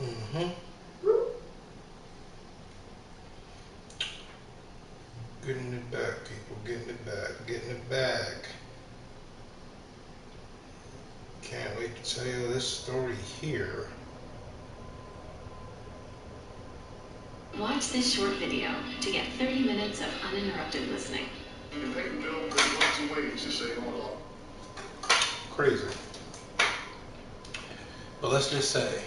Mm-hmm. Getting it back, people. Getting it back. Getting it back. Can't wait to tell you this story here. Watch this short video to get 30 minutes of uninterrupted listening. You pay the bill, there's lots of ways to say hello. Crazy. But let's just say.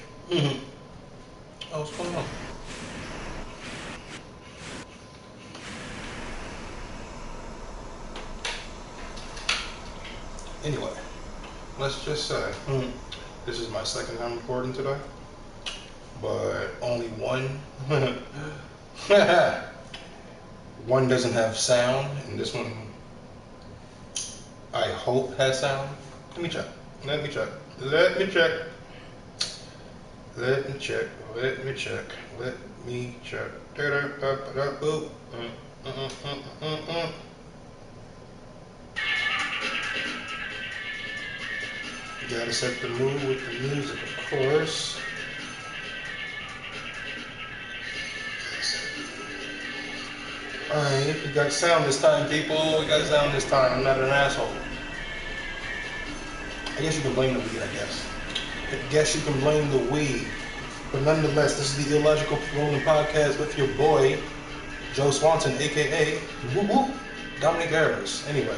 Oh, what's going on? Anyway, let's just say this is my second time recording today, but only one one doesn't have sound, and this one I hope has sound. Let me check. Let me check. Let me check. Let me check. Let me check. Let me check. You gotta set the mood with the music, of course. Alright, we got sound this time, people. We got sound this time. I'm not an asshole. I guess you can blame the weed, I guess. I guess you can blame the weed. But nonetheless, this is the Illogical Rolling Podcast with your boy, Joe Swanson, a.k.a. Whoop Whoop, Dominic Harris. Anyway,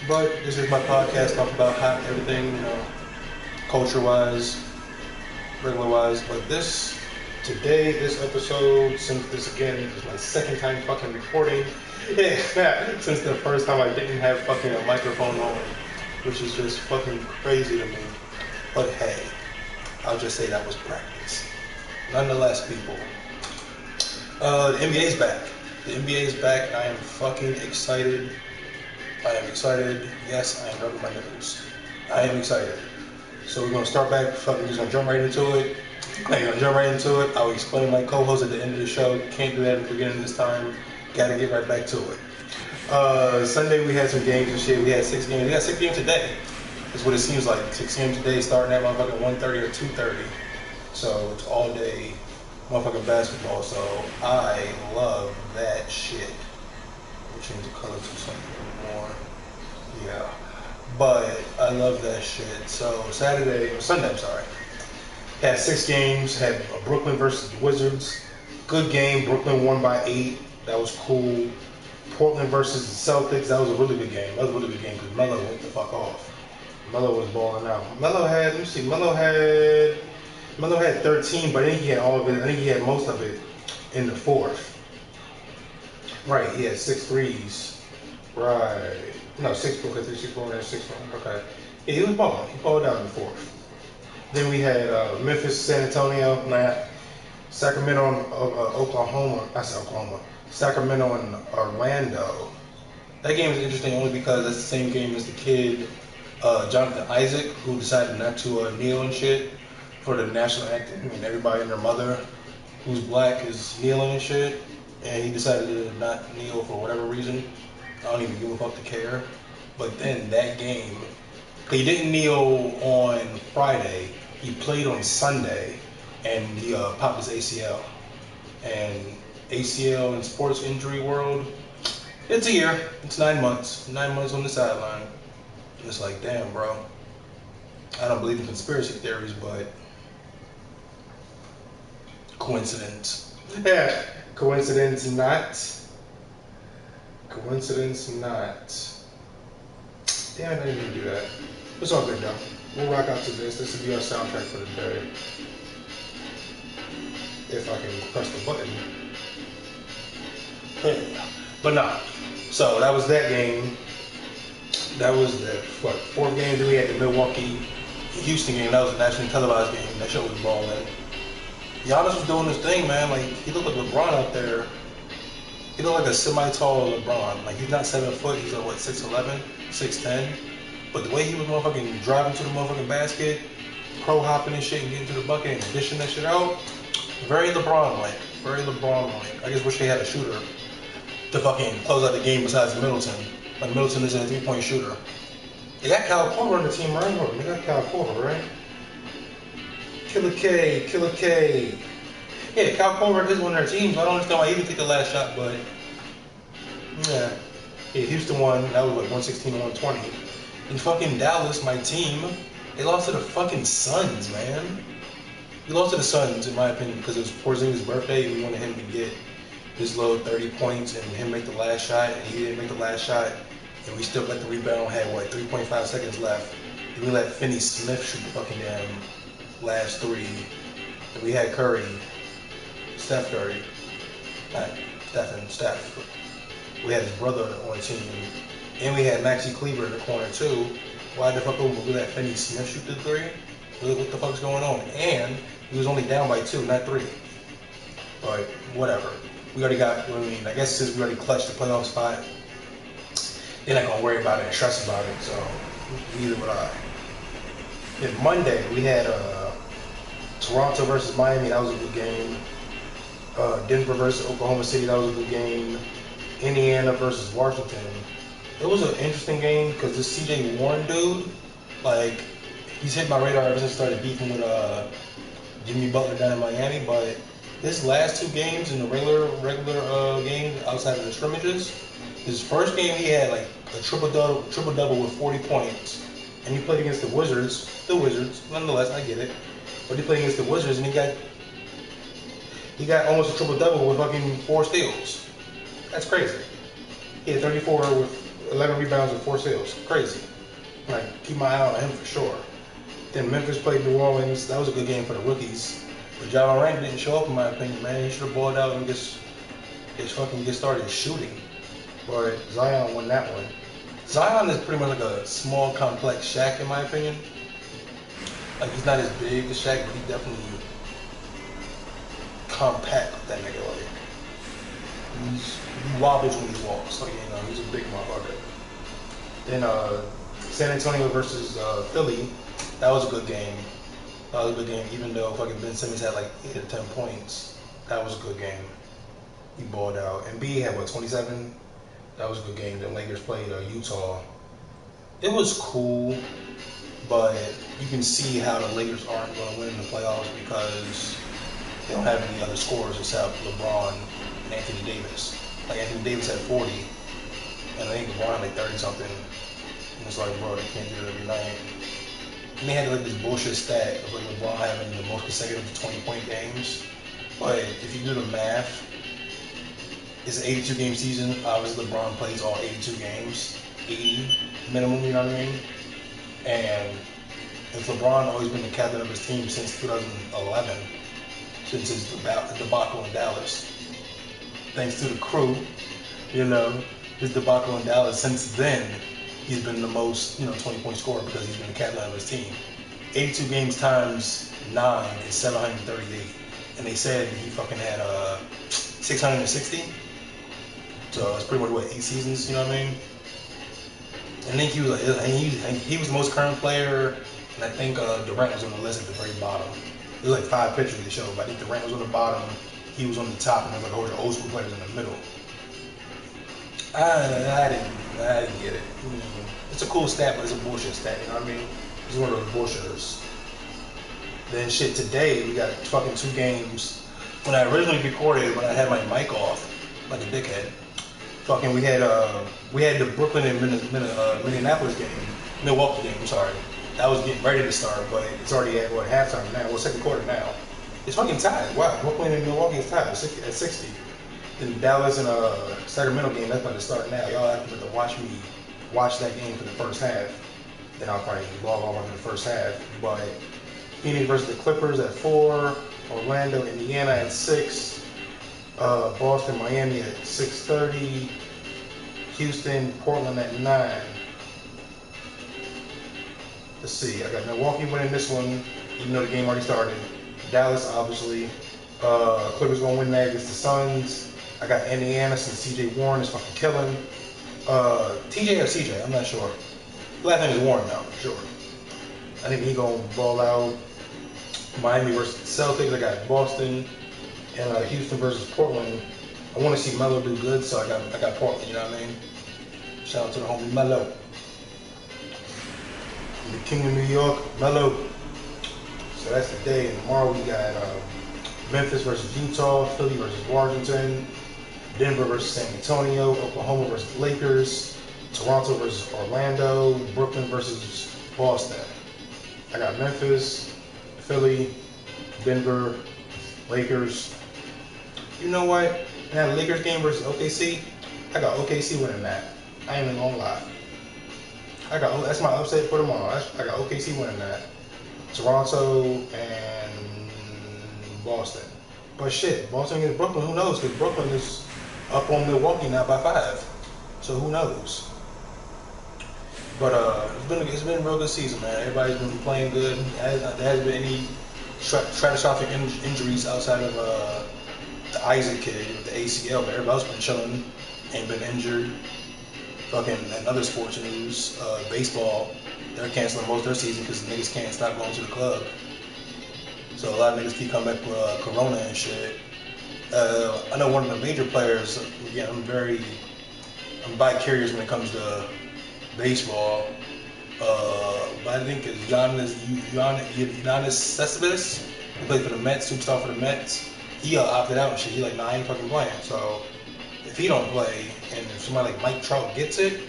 but this is my podcast, talk about how everything, culture-wise, regular-wise. But today, this episode, since this again is my second time fucking recording, since the first time I didn't have fucking a microphone on, which is just fucking crazy to me. But hey, I'll just say that was practice. Nonetheless, people, the NBA's back. The NBA is back. I am fucking excited. I am excited. Yes, I am rubbing my nipples. I am excited. So we're gonna start back. Fucking just gonna jump right into it. I'll explain my co-host at the end of the show. Can't do that at the beginning this time. Gotta get right back to it. Sunday we had some games and shit. We had 6 games. We got 6 games today. That's what it seems like. 6 games today, starting at motherfucking 1:30 or 2:30. So it's all day motherfucking basketball. So I love that shit. We'll change the color to something more. Yeah. But I love that shit. So Sunday, I'm sorry. Had 6 games. Had Brooklyn versus the Wizards. Good game. Brooklyn won by 8. That was cool. Portland versus the Celtics. That was a really good game. Because Melo went the fuck off. Melo was balling out. Melo had 13, but I think he had all of it. I think he had most of it in the fourth. Right, he had 6 threes. Right. No, 6 because 3, 6, 4, and 6, 4. Okay. Yeah, he was balling. He balled out in the fourth. Then we had Memphis, San Antonio, Sacramento, and Oklahoma. I said Oklahoma. Sacramento and Orlando. That game is interesting only because that's the same game as the kid, Jonathan Isaac, who decided not to kneel and shit for the national anthem. I mean, everybody and their mother who's black is kneeling and shit, and he decided to not kneel for whatever reason. I don't even give a fuck to care. But then that game, he didn't kneel on Friday. He played on Sunday, and he popped his ACL. And ACL in sports injury world, it's a year. It's 9 months. 9 months on the sideline. It's like, damn, bro. I don't believe in conspiracy theories, but coincidence. Yeah, coincidence not. Coincidence not. Damn, I didn't even do that. It's all good though. We'll rock out to this. This will be our soundtrack for the day. If I can press the button. But nah. So that was that game. That was the 4th game. Then we had the Milwaukee-Houston game. That was a nationally televised game. That shit was balling. Giannis was doing his thing, man. Like, he looked like LeBron out there. He looked like a semi-tall LeBron. Like, he's not 7 foot. He's like, 6'11", 6'10". But the way he was motherfucking driving to the motherfucking basket, pro-hopping and shit, and getting to the bucket and dishing that shit out, very LeBron-like. Very LeBron-like. I just wish they had a shooter to fucking close out the game besides Middleton. Like, Middleton isn't a 3-point shooter. They got Kyle Korver on the team, right? They got Kyle Korver, right? Killer K. Yeah, Cal Corver is one of their teams. I don't understand why he didn't take the last shot, but yeah. Yeah, Houston won. That was like 116 to 120. And fucking Dallas, my team, they lost to the fucking Suns, man. We lost to the Suns, in my opinion, because it was Porzingis' birthday. We wanted him to get his little 30 points and him make the last shot, and he didn't make the last shot. And we still let the rebound, had what, 3.5 seconds left. And we let Finney Smith shoot the fucking damn last three. And we had Curry, Steph Curry, not Steph. We had his brother on the team. And we had Maxi Kleber in the corner too. Why the fuck would we let Finney Smith shoot the three? What the fuck's going on? And he was only down by 2, not 3. But whatever. We already got, I guess since we already clutched the playoff spot, they're not going to worry about it and stress about it, so neither would I. Then Monday, we had Toronto versus Miami. That was a good game. Denver versus Oklahoma City. That was a good game. Indiana versus Washington. It was an interesting game because this CJ Warren dude, like, he's hit my radar ever since I started beefing with Jimmy Butler down in Miami. But his last 2 games in the regular game outside of the scrimmages, his first game he had like a triple double with 40 points, and he played against the Wizards. Nonetheless, I get it. But he played against the Wizards and he got almost a triple double with fucking 4 steals. That's crazy. He had 34 with 11 rebounds and 4 steals. Crazy. Like, keep my eye on him for sure. Then Memphis played New Orleans. That was a good game for the rookies. But Ja Morant didn't show up in my opinion, man. He should have balled out and just get started shooting. But Zion won that one. Zion is pretty much like a small, complex Shaq in my opinion. Like, he's not as big as Shaq, but he definitely compact with that nigga. Like, he wobbles when he walks. Like, you know, he's a big motherfucker. Then San Antonio versus Philly. That was a good game. Even though fucking Ben Simmons had like 8 or 10 points. That was a good game. He balled out. And B had what, 27? That was a good game. The Lakers played Utah. It was cool, but you can see how the Lakers aren't going to win in the playoffs because they don't have any other scorers except LeBron and Anthony Davis. Like, Anthony Davis had 40, and I think LeBron like 30 something. And it's like, bro, they can't do it every night. And they had like this bullshit stat of like LeBron having the most consecutive 20-point games. But if you do the math, it's an 82 game season. Obviously, LeBron plays all 82 games, 80 minimum, you know what I mean? And if LeBron always been the captain of his team since 2011, since his debacle in Dallas, thanks to the crew, you know, his debacle in Dallas, since then, he's been the most, 20-point scorer because he's been the captain of his team. 82 games times 9 is 738. And they said he fucking had 660. So it's pretty much what, 8 seasons, you know what I mean? I think he was the most current player, and I think Durant was on the list at the very bottom. There's like 5 pictures they showed, but I think Durant was on the bottom, he was on the top, and there was like a whole bunch of old school players in the middle. I didn't get it. It's a cool stat, but it's a bullshit stat, you know what I mean? It's one of those bullshitters. Then shit, today we got fucking 2 games. When I originally recorded, when I had my mic off, like a dickhead, fucking we had the Brooklyn and Minneapolis game, Milwaukee game, I'm sorry. That was getting ready to start, but it's already at halftime now, well, second quarter now. It's fucking tied. Wow, Brooklyn and Milwaukee is tied at 60. Then Dallas and Sacramento game, that's about to start now. Y'all have to watch that game for the first half. Then I'll probably log on after the first half. But Phoenix versus the Clippers at 4, Orlando, Indiana at 6, Boston, Miami at 6:30, Houston, Portland at 9. Let's see, I got Milwaukee winning this one, even though the game already started. Dallas, obviously. Clippers gonna win that against the Suns. I got Indiana since CJ Warren is fucking killing. TJ or CJ, I'm not sure. Last name is Warren now, for sure. I think he gonna ball out. Miami versus Celtics. I got Boston and Houston versus Portland. I want to see Melo do good, so I got Portland. You know what I mean? Shout out to the homie Melo, the king of New York, Melo. So that's the day. And tomorrow we got Memphis versus Utah, Philly versus Washington, Denver versus San Antonio, Oklahoma versus Lakers, Toronto versus Orlando, Brooklyn versus Boston. I got Memphis, Philly, Denver, Lakers. You know what? In that Lakers game versus OKC, I got OKC winning that. I ain't even gonna lie. That's my upset for tomorrow. I got OKC winning that. Toronto and Boston. But shit, Boston against Brooklyn, who knows? Because Brooklyn is up on Milwaukee now by 5. So who knows? But it's been a real good season, man. Everybody's been playing good. There hasn't been any catastrophic injuries outside of the Isaac kid with the ACL, but everybody else been chilling, ain't been injured. Fucking and other sports news, baseball, they're canceling most of their season because the niggas can't stop going to the club. So a lot of niggas keep coming back with corona and shit. I know one of the major players. Again, I'm bi-curious when it comes to baseball. But I think it's Giannis Cespedes. He played for the Mets, superstar for the Mets. He opted out and shit. He like, nah, I ain't fucking playing. So if he don't play, and if somebody like Mike Trout gets it,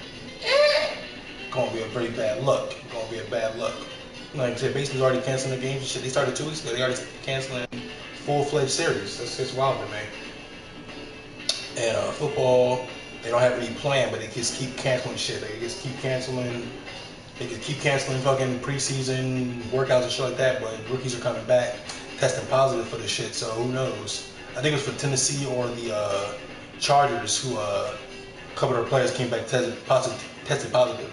gonna be a pretty bad look. Gonna be a bad look. Like I said, baseball's already canceling the games and shit. They started 2 weeks ago. They already canceling full-fledged series. That's wild to me. And football, they don't have any plan, but they just keep canceling shit. They just keep canceling. They just keep canceling fucking preseason workouts and shit like that. But rookies are coming back, testing positive for this shit. So who knows? I think it was for Tennessee or the Chargers who a couple of their players came back tested positive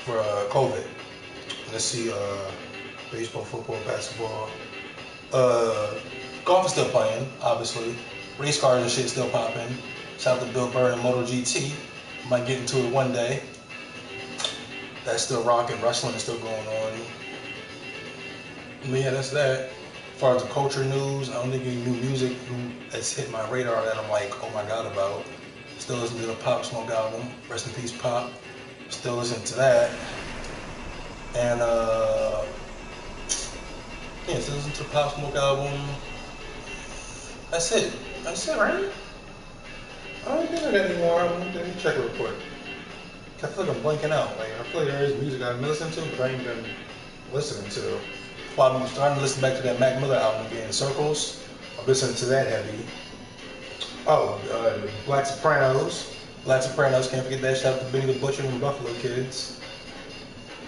for COVID. Let's see, baseball, football, basketball. Golf is still playing, obviously. Race cars and shit still popping. Shout out to Bill Burr and Moto GT. Might get into it one day. That's still rocking. Wrestling is still going on. But yeah, that's that. As far as the culture news, I don't think any new music has hit my radar that I'm like, oh my god about. Still listen to the Pop Smoke album. Rest in peace, Pop. Still listen to that. And still listen to the Pop Smoke album. That's it, right? I don't think I got any more. Let me check real quick. I feel like I'm blanking out. Like I feel like there is music I've been listening to, but I ain't been listening to. Well, I'm starting to listen back to that Mac Miller album again, Circles. I'm listening to that heavy. Oh, Black Sopranos. Can't forget that. Shout out to Benny the Butcher and Buffalo Kids.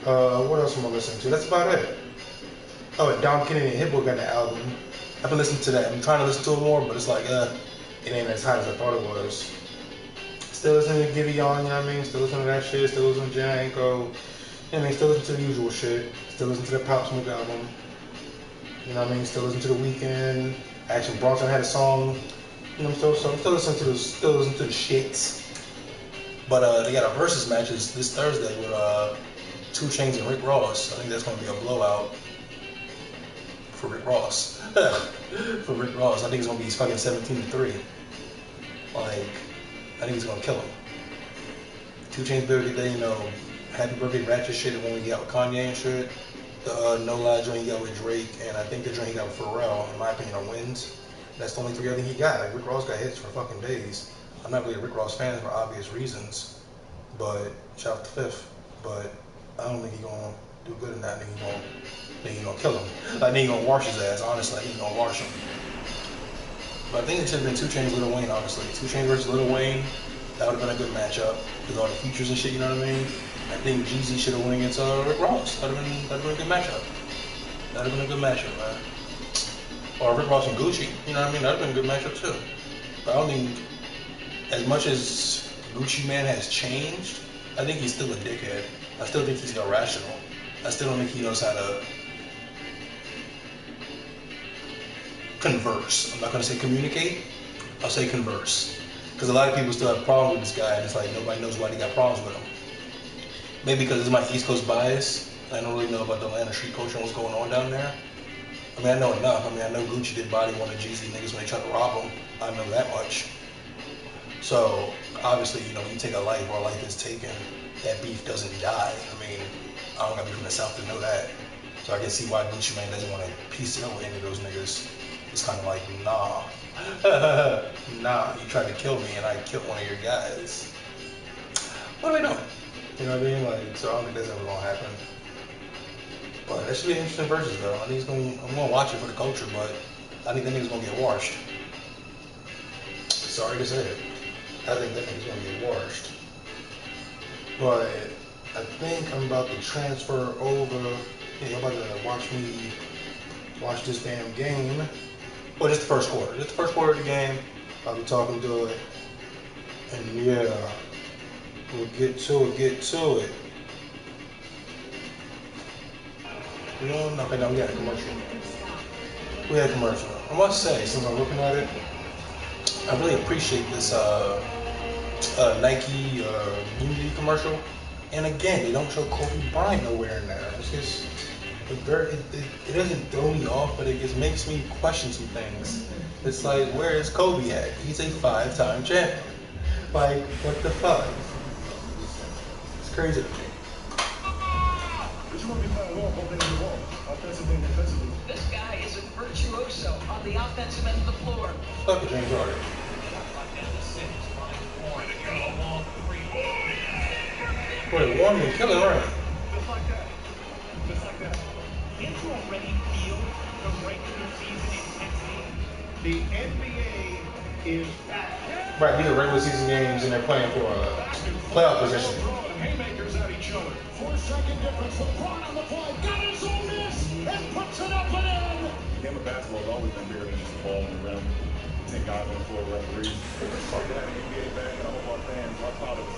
What else am I listening to? That's about it. Oh, and Dom Kennedy and Hitbull got the album. I've been listening to that. I'm trying to listen to it more, but it's like, it ain't as hot as I thought it was. Still listening to Gibby On, you know what I mean? Still listening to that shit. Still listening to Jen Anko. You know what I mean? Still listening to the usual shit. Still listening to the Pop Smoke album. You know what I mean? Still listening to The Weeknd. Action Bronson had a song. You know, I'm still listening to the shits. But they got a versus match this Thursday with 2 Chainz and Rick Ross. I think that's gonna be a blowout for Rick Ross. For Rick Ross, I think it's gonna be fucking 17-3. Like, I think he's gonna kill him. 2 Chainz better get that, you know, Happy Birthday Ratchet shit, the one he got with Kanye and shit. The No Lie joint he got with Drake, and I think the joint he got with Pharrell, in my opinion, are wins. That's the only 3 I think he got. Like, Rick Ross got hits for fucking days. I'm not really a Rick Ross fan for obvious reasons, but shout out to Fifth. But I don't think he's gonna do good in that. I think he's gonna kill him. I think he's gonna wash his ass, honestly. I think he's gonna wash him. But I think it should have been 2 Chainz, Lil Wayne, honestly. 2 Chainz versus Lil Wayne, that would have been a good matchup. With all the features and shit, you know what I mean? I think Jeezy should have won against Rick Ross. That would have been a good matchup. That would have been a good matchup, man. Or Rick Ross and Gucci, you know what I mean? That would have been a good matchup too. But I don't think, as much as Gucci Man has changed, I think he's still a dickhead. I still think he's irrational. I still don't think he knows how to converse. I'm not going to say communicate. I'll say converse. Because a lot of people still have problems with this guy, and it's like nobody knows why they got problems with him. Maybe because it's my East Coast bias. I don't really know about the Atlanta street culture and what's going on down there. I mean, I know enough. I mean, I know Gucci did body one of Jeezy niggas when they tried to rob him. I know that much. So, obviously, you know, when you take a life or a life is taken, that beef doesn't die. I mean, I don't gotta be from the South to know that. So I can see why Gucci Mane doesn't want to piece out with any of those niggas. It's kind of like, nah. Nah, you tried to kill me and I killed one of your guys. What do we know? You know what I mean? Like, so I don't think that's ever gonna happen. But that should be an interesting versus though. I think I'm gonna watch it for the culture, but I think that nigga's gonna get washed. Sorry to say it. I think that nigga's gonna get washed. But I think I'm about to transfer over. Yeah, you're about to watch this damn game. Well, just the first quarter. Just the first quarter of the game. I'll be talking to it. And yeah, we'll get to it. We don't, okay, no, we had a commercial. I must say, since I'm looking at it, I really appreciate this Nike Unity commercial. And again, they don't show Kobe Bryant nowhere in there. It's just, it doesn't throw me off, but it just makes me question some things. It's like, where is Kobe at? He's a 5-time champion. Like, what the fuck? It's crazy to me. This guy is a virtuoso on the offensive end of the floor. Fuck it, James Harden. Wait, warm and killing, right? Just like that. Just like that. Can't you already feel the regular season intensity? The NBA is back. Right, these are regular season games and they're playing for a playoff position. Haymakers at each other. 4-second difference. LeBron on the fly. Got his own miss and puts it up and in. The game of basketball has always been bigger than just the ball in the rim. 10 guys on the floor, referees. It's hard to have the NBA back and all of our fans, our products.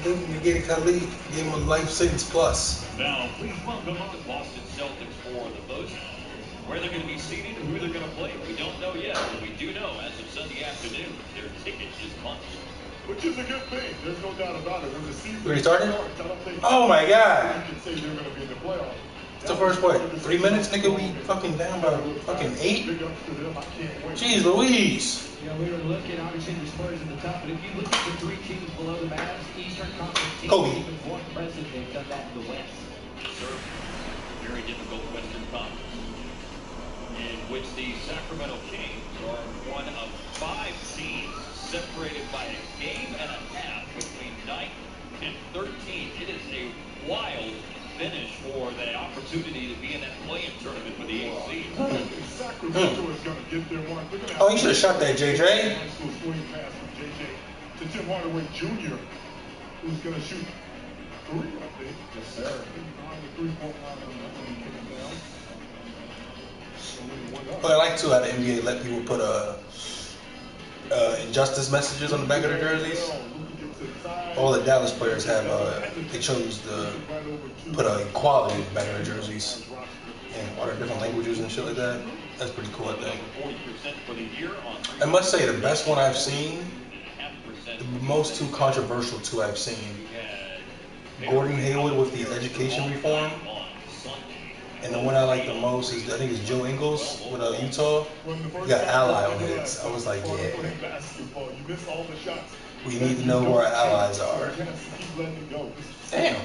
You get Khalid, give him a life sentence plus. Now, please welcome the Boston Celtics for the vote. Where they're going to be seated and who they're going to play, we don't know yet, but we do know as of Sunday afternoon, their ticket is punched. Which is a good thing. There's no doubt about it. When the season Restarted? starts, I don't think Oh my god! you can say they're going to be in the playoffs. It's the first what? 3 minutes, nigga? We fucking down by fucking 8? Big ups to them. I can't wait. Jeez Louise! You know, we were looking, obviously, the Spurs at the top, but if you look at the 3 teams below the Mavs, Eastern Conference teams, Kobe. even more impressive, they've done that in the West. Serve very difficult Western Conference, in which the Sacramento Kings are one of 5 teams separated by a game and a half between 9th and 13th. It is a wild finish for the opportunity to be in that play-in tournament for the 8th seed. Sacramento is going to get their one. Oh, you should have shot that, JJ. Nice little swing pass from JJ to Tim Hardaway Jr., who's going to shoot 3, I think. Yes, sir. On the 3-point line, that's when he kicked him down. So we went up. Well, I like to how the NBA let people put injustice messages on the back of their jerseys. All the Dallas players have, they chose to put equality in the back of their jerseys. And all their different languages and shit like that. That's pretty cool, I think. I must say, the best one I've seen, the most 2 controversial 2 I've seen, Gordon Hayward with the education reform. And the one I like the most is, I think it's Joe Ingles with Utah. He got ally on it. I was like, yeah. We need to know who our allies are. Damn.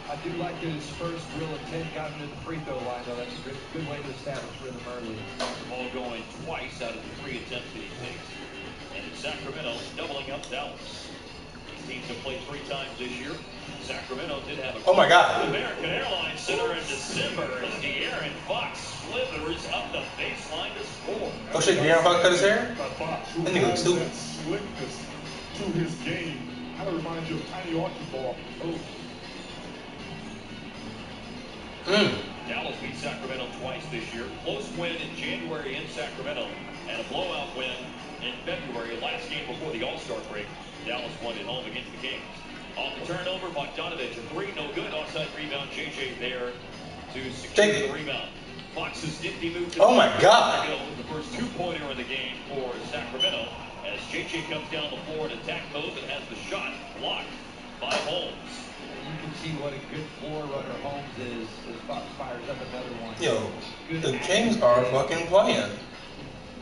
I do like that his first real attempt got into the free throw line, though. That's a good way to establish rhythm early. The ball going twice out of the 3 attempts that he takes. And Sacramento doubling up Dallas. These teams have played 3 times this year. Sacramento did have a Oh my god. American Airlines Center in December as De'Aaron Fox slithers up the baseline to score. Oh shit, De'Aaron Fox cut his hair? That nigga looks stupid. Slickness to his game. Kind of reminds you of Tiny Archibald. Oh. Dallas beat Sacramento twice this year. Close win in January in Sacramento and a blowout win in February. Last game before the All-Star break, Dallas won at home against the Kings. On the turnover, Bogdanovich, a 3, no good. Offside rebound, JJ there to secure the rebound. Fox's nifty move. Oh my God! With the first two-pointer of the game for Sacramento, as JJ comes down the floor and attack mode and has the shot blocked by Holmes. You can see what a good floor runner Holmes is as Fox fires up another one. Yo, the Kings are fucking playing.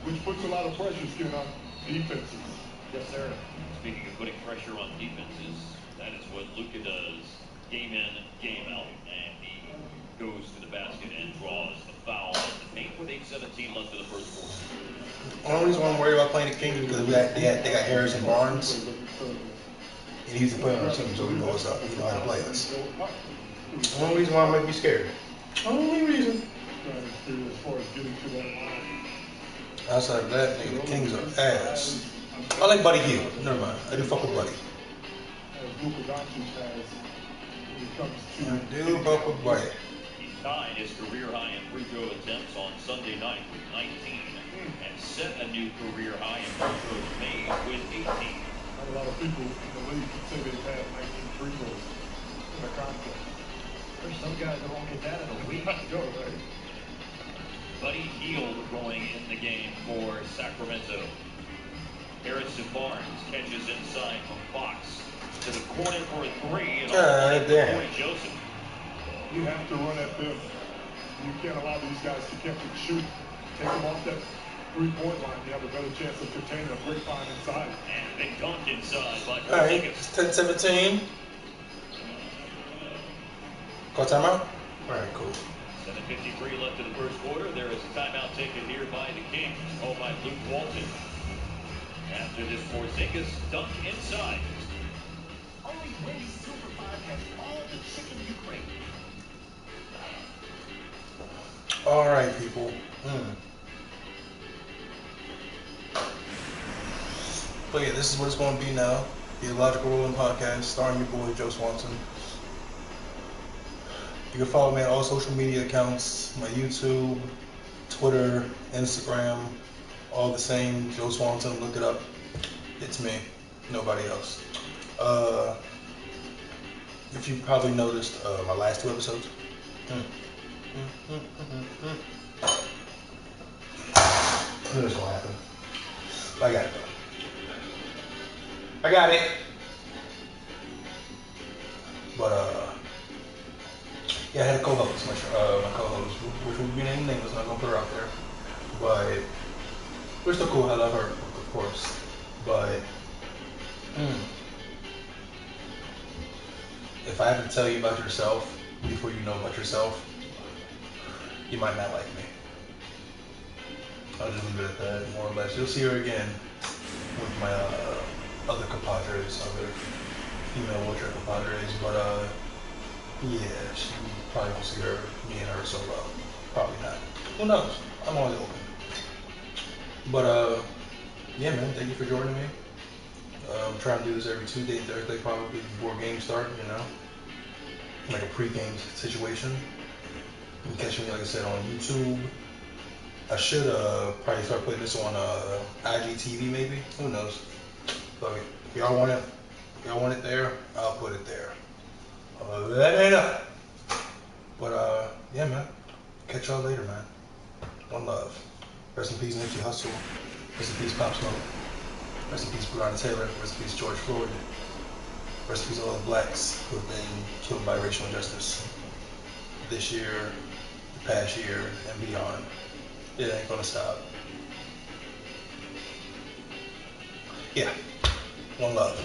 Which puts a lot of pressure skin on defenses. Yes, sir. Speaking of putting pressure on defenses, that is what Luka does game in, game out. And he goes to the basket and draws the foul at the paint with 8:17 left in the first quarter. The only reason why I'm worried about playing the Kings is because they got Harrison Barnes. And he's the player on our team, so we know what's up. We know how to play us. The only reason why I might be scared. Only reason. As far as getting to that line. Outside of that, nigga, the Kings are ass. I like Buddy Hield. Never mind. I do fuck with Buddy. As Luka Doncic has when it comes to. I do fuck with Buddy. He tied his career high in free throw attempts on Sunday night with 19 and set a new career high in free throws made with 18. A lot of people in the league can say they've had 19 free throws in a contest. There's some guys that won't get that in a week. Go, right? Buddy Hield going in the game for Sacramento. Harrison Barnes catches inside from Fox to the corner for a three. And damn. Joseph. You have to run at them. You can't allow these guys to catch and shoot. Take them off that three-point line. You have a better chance of containing a grapevine inside. And big dunk inside by All right, Porzingis. it's 10-17. Call timeout? All right, cool. 7:53 left in the first quarter. There is a timeout taken here by the Kings. Called by Luke Walton. After this Porzingis dunk inside. Only Wendy's Super 5 has all the chicken you crave. All right, people. But yeah, this is what it's going to be now. The Illogical Rolling Podcast, starring your boy, Joe Swanson. You can follow me on all social media accounts, my YouTube, Twitter, Instagram, all the same, Joe Swanson, look it up. It's me, nobody else. If you've probably noticed my last two episodes. I knew this was going to happen. I got it, though. I got it. But, yeah, I had a co-host, my co-host, which will be named nameless. I'm not gonna put her out there, but we're still cool. I love her, of course. But if I have to tell you about yourself before you know about yourself, you might not like me. I'll just leave it at that, more or less. You'll see her again with my other compadres, other female wheelchair compadres, but yeah, she probably won't see me and her solo. Probably not. Who knows? I'm always open. But yeah, man, thank you for joining me. I'm trying to do this every Tuesday, Thursday, probably before games start. You know, like a pre-game situation. You can catch me, like I said, on YouTube. I should probably start putting this on IGTV, maybe. Who knows? But if y'all want it there, I'll put it there. Let me know. But yeah, man. Catch y'all later, man. One love. Rest in peace, Nipsey Hussle. Rest in peace, Pop Smoke. Rest in peace, Breonna Taylor. Rest in peace, George Floyd. Rest in peace, all the blacks who have been killed by racial injustice this year, the past year, and beyond. It ain't gonna stop. Yeah. One love.